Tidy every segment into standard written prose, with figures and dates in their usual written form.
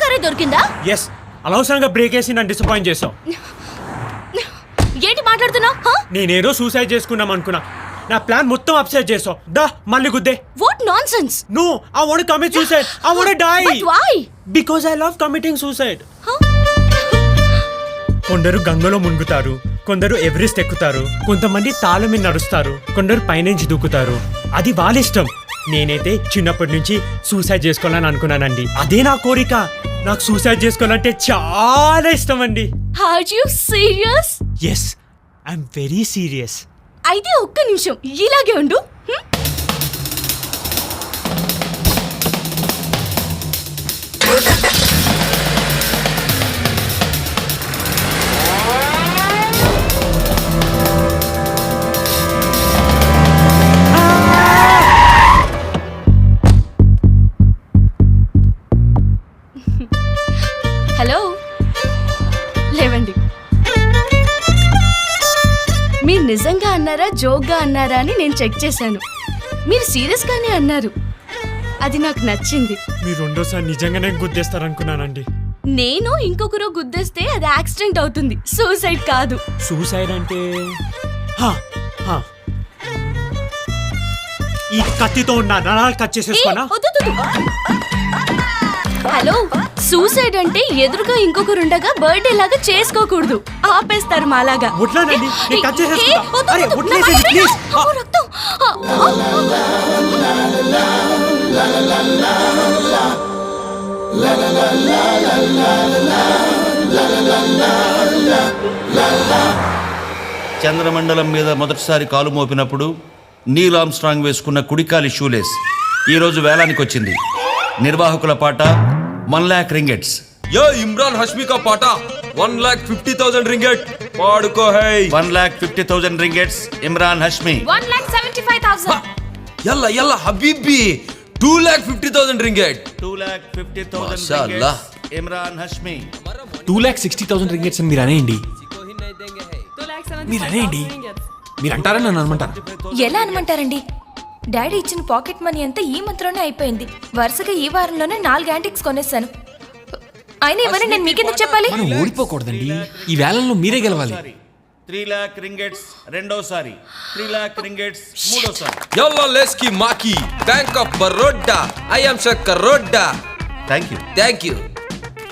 ఒక్కసారి దొరికిందా? ఎస్, అనవసరంగా బ్రేక్ వేసి నన్ను డిసప్పాయింట్ చేసావు. ఏంటి మాట్లాడుతున్నావు? నేనేదో సూసైడ్ చేసుకున్నాం అనుకున్నా, నా ప్లాన్ మొత్తం అప్సెట్ చేసావు. దా మళ్ళీ గుద్దే. What nonsense. No, I want to commit suicide. I want to die. But why? Because I love committing suicide. కొందరు గంగలో మునుగుతారు, కొందరు ఎవరెస్ట్ ఎక్కుతారు, కొంతమంది తాళ మీద నడుస్తారు, కొందరు పైనుంచి దూకుతారు. అది వాళ్ళ ఇష్టం. నేనైతే చిన్నప్పటి నుంచి సూసైడ్ చేసుకోవాలని అనుకున్నానండి. అదే నా కోరిక. నాకు సూసైడ్ చేసుకోవాలంటే చాలా ఇష్టం అండి. Are you serious? Yes, I'm very serious. అయితే ఒక్క నిమిషం ఇలాగే ఉండు. హలో, లేవండి. మీరు నిజంగా అన్నారా జోక్గా అన్నారా అని నేను చెక్ చేశాను. మీరు సీరియస్గానే అన్నారు. అది నాకు నచ్చింది. మీరు రెండోసారి నిజంగానే గుద్దేస్తారనుకున్నానండి. నేను ఇంకొకరు గుద్దేస్తే అది యాక్సిడెంట్ అవుతుంది, సూసైడ్ కాదు. సూసైడ్ అంటే ఈ కత్తితో ఉన్న నరాలు కట్ చేసేసుకోనా? హలో, సూసైడ్ అంటే ఎదురుగా ఇంకొకరుండగా బర్త్డే లాగా చేసుకోకూడదు. ఆపేస్తారు మాలాగా. చంద్రమండలం మీద మొదటిసారి కాలు మోపినప్పుడు నీల్ ఆర్మ్స్ట్రాంగ్ వేసుకున్న కుడికాలి షూలేస్ ఈరోజు వేలానికి వచ్చింది. నిర్వాహకుల పాట 1 lakh ringgits. यो इमरान हाशमी का पाटा 1,50,000 रिंगेट पाड़को है. 1,50,000 ringgits इमरान हाशमी. 1,75,000. यल्ला यल्ला हबीबी 2,50,000 रिंगेट. 2,50,000 माशाअल्लाह. ringgits इमरान हाशमी. 2,60,000 ringgits అని మీరు అనేయండి. మీరు అనేయండి. మీరు అంటారని నన్ను అనమంటారా? ఎలా అనమంటారండి? డాడీ ఇచ్చిన పాకెట్ మనీ అంతా ఈ మంత్లోనే అయిపోయింది. వరుసగా ఈ వారంలోనే 4 యాంటిక్స్ కొనేసాను. అయినా ఇవన్నీ నేను మీకెందుకు చెప్పాలి? మనం ఓడిపోకూడదండి. ఈ వేలంలో మీరే గెలవాలి. 3 lakh ringgits రెండోసారి, 3 lakh ringgits మూడోసారి. यल्ला लेस्की माकी bank of Baroda I am करोड़ा. Thank you.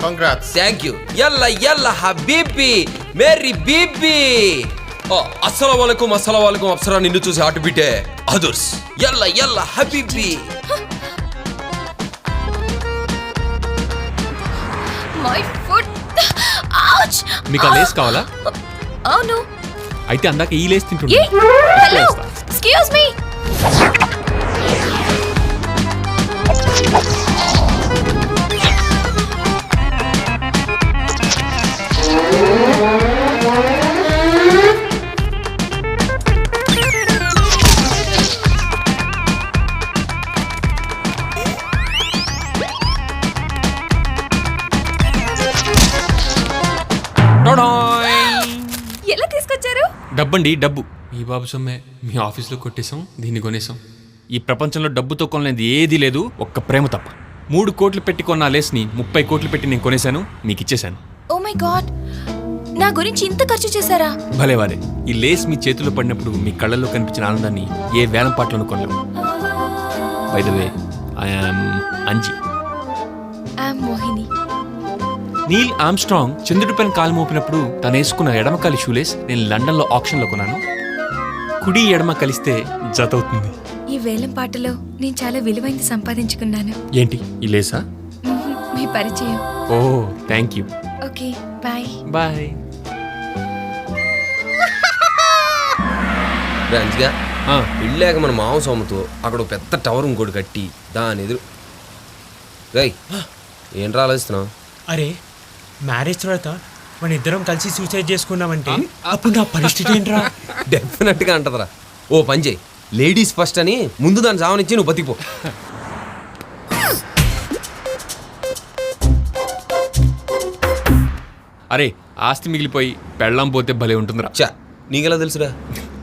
Congrats. Thank you. यल्ला यल्ला हबीबी मेरी बीबी. अस्सलाम वालेकुम अप्सरा నిన్ను చూసి హార్ట్ బీటే అదర్స్. యల్లా యల్లా హబీబీ. My foot. ఔచ్. మీకు ఆ లేస్ కావాలా? అవును. అయితే అందాక ఈ లేస్ తింటుండే. Hello, excuse me. ఎలా తీసుకొచ్చారు? డబ్బండి, డబ్బు. మీ బాబు సొమ్మే. మీ ఆఫీస్లో కొట్టేశాం, దీన్ని కొనేసాం. ఈ ప్రపంచంలో డబ్బుతో కొనలేనిది ఏదీ లేదు, ఒక్క ప్రేమ తప్ప. 3 కోట్లు పెట్టి కొన్న లేస్ని 30 కోట్లు పెట్టి నేను కొనేశాను, మీకు ఇచ్చేశాను. ఓ మై గాడ్, నా గురించి ఇంత ఖర్చు చేశారా? భలేవారే. ఈ లేస్ మీ చేతిలో పడినప్పుడు మీ కళ్ళల్లో కనిపించిన ఆనందాన్ని ఏ వేలం పాటలోనూ కొనలేము. By the way, I am Anji. I'm Mohini. Neil Armstrong చంద్రుడి పైన కాలు మోపినప్పుడు తను వేసుకున్న ఎడమకాలి షూలేస్ నేను లండన్లో ఆప్షన్లో కొన్నాను. కుడి ఎడమ కలిస్తే జత అవుతుంది. ఈ వేలం పాటలో నేను చాలా విలువైంది సంపాదించుకున్నాను. ఏంటి ఈ లేసా? మీ పరిచయం. Oh thank you. Okay, bye. Bye. రంజిగా వెళ్ళాక మన మామ సోమతో అక్కడ ఒక పెద్ద టవర్ ఇంకోటి కట్టి దాని ఎదురు. రై ఏంట్రా ఆలోచిస్తున్నావు? అరే, మ్యారేజ్ తర్వాత మన ఇద్దరం కలిసి సూసైడ్ చేసుకున్నామంటే అప్పుడు నా పరిస్థితి ఏంట్రా? డెఫినెట్గా అంటదరా. ఓ పని చేయి, లేడీస్ ఫస్ట్ అని ముందు దాన్ని సావనిచ్చి నువ్వు బతికిపో. అరే, ఆస్తి మిగిలిపోయి పెళ్ళాం పోతే భలే ఉంటుందిరా. చా, నీకెలా తెలుసురా?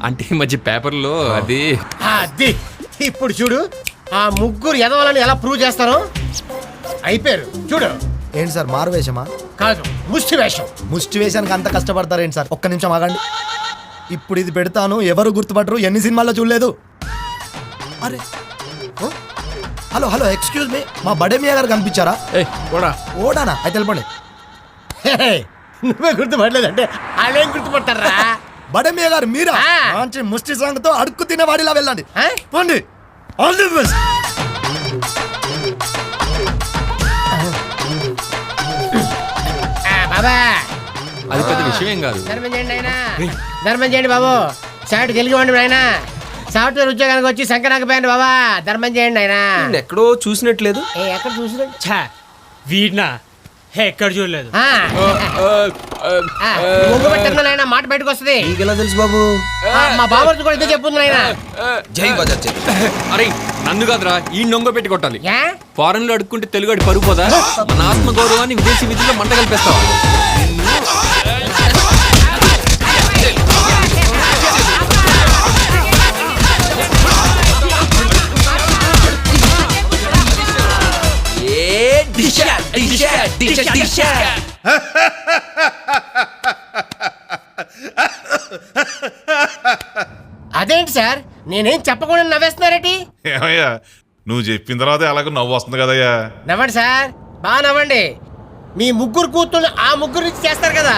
అంటే ఈ మధ్య పేపర్లో అది ఇప్పుడు చూడు, ఆ ముగ్గురు ఎదవాలని ఎలా ప్రూవ్ చేస్తారో. అయిపోయారు చూడు. ఏంటి సార్ మారు వేషమా? కాదు, ముష్టి వేషం. ముష్టి వేషానికి అంత కష్టపడతారేంటి సార్? ఒక్క నిమిషం ఆగండి. ఇప్పుడు ఇది పెడతాను, ఎవరు గుర్తుపట్టరు. ఎన్ని సినిమాల్లో చూడలేదు. అరే ఓ, హలో హలో ఎక్స్క్యూజ్ మీ, మా బడే మియా గారు కనిపించారా? ఓడానా? అయితే వెళ్ళిపోండి. నువ్వే గుర్తుపడలేదంటే వాళ్ళేం గుర్తుపడతారా? బడే మియా గారు మీరా? ఆ. మంచి ముష్టి సాంగ్ తో అడుక్కు తినేవాడిలా వెళ్ళండి. ఆ? పోండి. All the best. బాబా అది పెద్ద విషయం ఏం కాదు. ధర్మం చేయండి ఆయన, ధర్మం చేయండి బాబు. సాటి తెలుగు వాడి ఆయన సాఫ్ట్వేర్ ఉద్యోగానికి వచ్చి సంకరాకపోయాను బాబా. ధర్మం చేయండి ఆయన. ఎక్కడో చూసినట్లేదు. ఎక్కడ చూసినట్టు? ఛా వీడినా ఎక్కడ చూడలేదు. ఆయన మాట బయటకు వస్తుంది. నీకెలా తెలుసు బాబు? మా బాబు కూడా ఇదే చెప్పుంది ఆయన. జై బజాజ్ జై. అరే నన్ను కాదురా ఈ నొంగ పెట్టి కొట్టాలి. ఏ? ఫారెన్ లో అడుక్కుంటే తెలుగు అడి పరుగు పోదా? మన ఆత్మ గౌరవాన్ని విదేశీ విధుల్లో మంట కలిపేస్తావా? అదేంటి సార్, నేనేం చెప్పకుండా నవ్వేస్తున్నారేటి? ఏమయ్యా నువ్వు చెప్పిన తర్వాత ఎలాగో నవ్వు వస్తుంది కదయ్యా. నవ్వండి సార్, బాగా నవ్వండి. మీ ముగ్గురు కూతుళ్ళు ఆ ముగ్గురు నుంచి చేస్తారు కదా,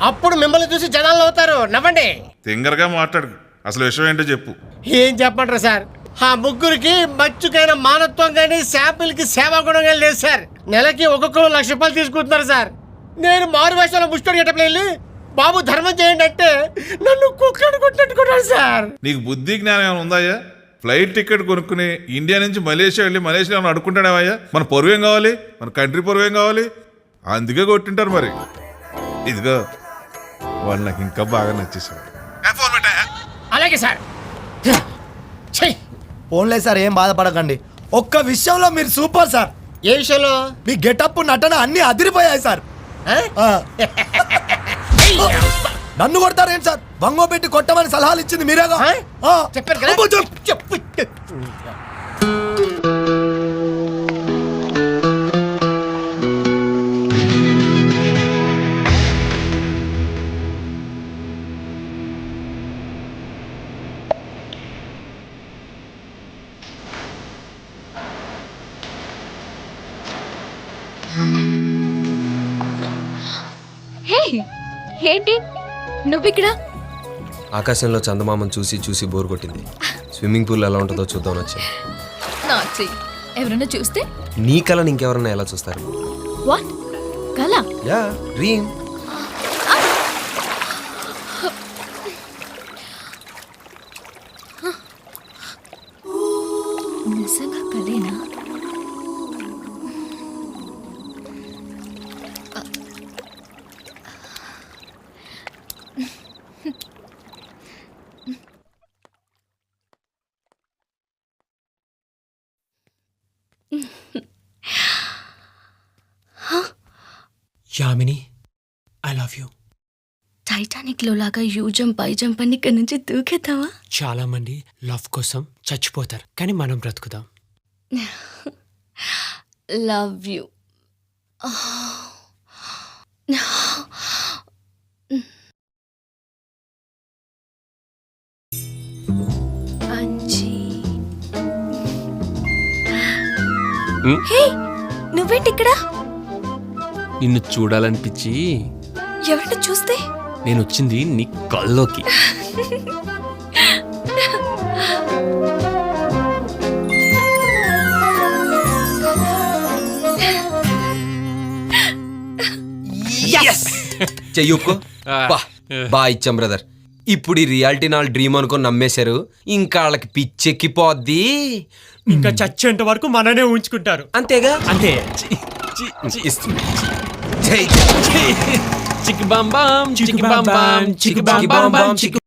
అప్పుడు మిమ్మల్ని చూసి జనాలు అవుతారు. నవ్వండి. తింగరగా మాట్లాడు, అసలు విషయం ఏంటో చెప్పు. ఏం చెప్పంటారు సార్, ఆ ముగ్గురికి మచ్చుకైన మానత్వం కానీ శాంపిల్కి సేవా గుణం కానీ లేదు సార్. నెలకి ఒక్కొక్కరు 1,00,000 రూపాయలు తీసుకుంటున్నారు సార్. నేను మారు వేషంలో ముష్టోడు గెటప్లో వెళ్ళి బాబు ధర్మం చేయండి అంటే నన్ను కుక్కను కొట్టినట్టుకున్నాడు సార్. నీకు బుద్ధి జ్ఞానం ఏమైనా ఉందాయ్యా? ఫ్లైట్ టికెట్ కొనుక్కుని ఇండియా నుంచి మలేషియా వెళ్ళి మలేషియా అడుక్కుంటాడేమయ్యా? మన పరువేం కావాలి, మన కంట్రీ పరువేం కావాలి, అందుకే కొట్టింటారు. మరి ఇదిగో వాళ్ళు నాకు ఇంకా బాగా నచ్చేసాడు. అలాగే సార్. పోన్లే సార్, ఏం బాధపడకండి. ఒక్క విషయంలో మీరు సూపర్ సార్. ఏ విషయంలో? మీ గెటప్ నటన అన్ని అదిరిపోయాయి సార్. ఆ. నన్ను కొడతారేంటి సార్? బంగో పెట్టి కొట్టమని సలహాలు ఇచ్చింది మీరేగా. ఆ. చెప్పారు కదా. అబ్బో, చెప్పు. హే ఏంటి నువ్వు ఇక్కడ? ఆకాశంలో చందమామను చూసి చూసి బోర్ కొట్టింది. స్విమ్మింగ్ పూల్ ఎలా ఉంటుందో చూద్దాం వచ్చా. నాకు చెయ్యి. ఎవరైనా చూస్తే? నీ కళని ఇంకెవరన్నా ఎలా చూస్తారు? వాట్ కళ? Yeah dream. నిజంగా కలేనా? Yamini I love you. Titanic లో లాగా యూ జంప్ పై జంప్ అని ఇక్కడ నుంచి దూకేద్దామా? చాలా మంది లవ్ కోసం చచ్చిపోతారు, కానీ మనం బ్రతుకుదాం. Love you. అంజీ. హే నువ్వేంటి ఇక్కడ? నిన్ను చూడాలనిపించి. ఎవరైనా చూస్తే? నేను వచ్చింది నీ కల్లోకి. చెయ్యుక్కో. బా ఇచ్చాం బ్రదర్. ఇప్పుడు ఈ రియాలిటీ నా డ్రీమ్ అనుకొని నమ్మేశారు. ఇంకా వాళ్ళకి పిచ్చెక్కిపోద్ది. ఇంకా చచ్చేంత వరకు మననే ఉంచుకుంటారు. అంతేగా. అంతే. జై చిక్ బాం బాం చిక్ బాం బాం చిక్ బాం బాం చిక్